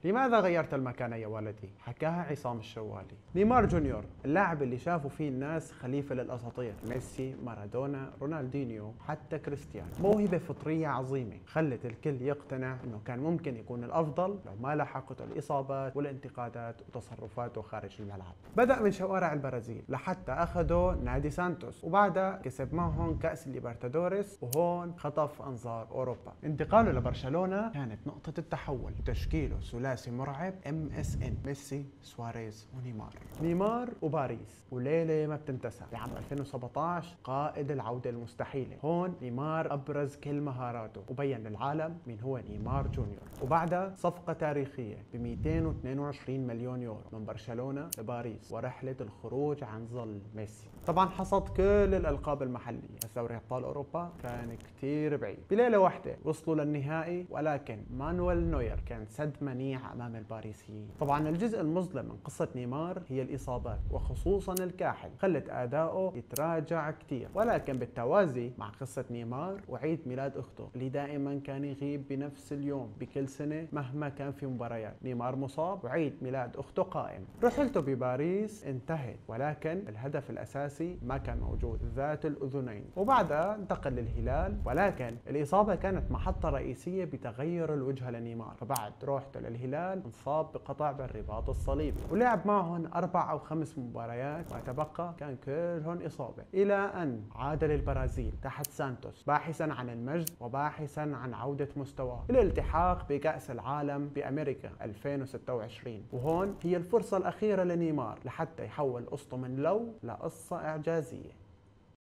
لماذا غيرت المكان يا ولدي؟ حكاها عصام الشوالي. نيمار جونيور اللاعب اللي شافوا فيه الناس خليفة للأساطير، ميسي، مارادونا، رونالدينيو، حتى كريستيانو. موهبة فطرية عظيمة خلت الكل يقتنع انه كان ممكن يكون الافضل لو ما لحقته الاصابات والانتقادات وتصرفاته خارج الملعب. بدأ من شوارع البرازيل لحتى اخذوا نادي سانتوس، وبعدها كسب معهم كأس الليبرتادوريس، وهون خطف انظار اوروبا. انتقاله لبرشلونة كانت نقطة التحول، تشكيله ثلاثي مرعب MSN، ميسي، سواريز، ونيمار. نيمار وباريس وليلة ما بتنتسى بعام 2017 قائد العودة المستحيلة. هون نيمار أبرز كل مهاراته وبين للعالم مين هو نيمار جونيور. وبعدها صفقة تاريخية ب 222 مليون يورو من برشلونة لباريس، ورحلة الخروج عن ظل ميسي. طبعا حصد كل الألقاب المحلية، بس دوري أبطال أوروبا كان كتير بعيد. بليلة واحدة وصلوا للنهائي، ولكن مانويل نوير كان سد منيع أمام الباريسيين. طبعا الجزء المظلم من قصة نيمار هي الإصابات، وخصوصا الكاحل، خلت أداؤه يتراجع كتير. ولكن بالتوازي مع قصة نيمار وعيد ميلاد أخته اللي دائما كان يغيب بنفس اليوم بكل سنة مهما كان في مباريات، نيمار مصاب وعيد ميلاد أخته قائم. رحلته بباريس انتهت، ولكن الهدف الأساسي ما كان موجود، ذات الأذنين. وبعدها انتقل للهلال، ولكن الإصابة كانت محطة رئيسية بتغير الوجهة لنيمار. فبعد روحته للهلال انصاب بقطع بالرباط الصليبي، ولعب معهم 4 أو 5 مباريات، وتبقى كان كلهم إصابة، إلى أن عاد للبرازيل تحت سانتوس باحثا عن المجد وباحثا عن عودة مستواه للالتحاق بكأس العالم بأمريكا 2026. وهون هي الفرصة الأخيرة لنيمار لحتى يحول قصته من لو لقصة إعجازية.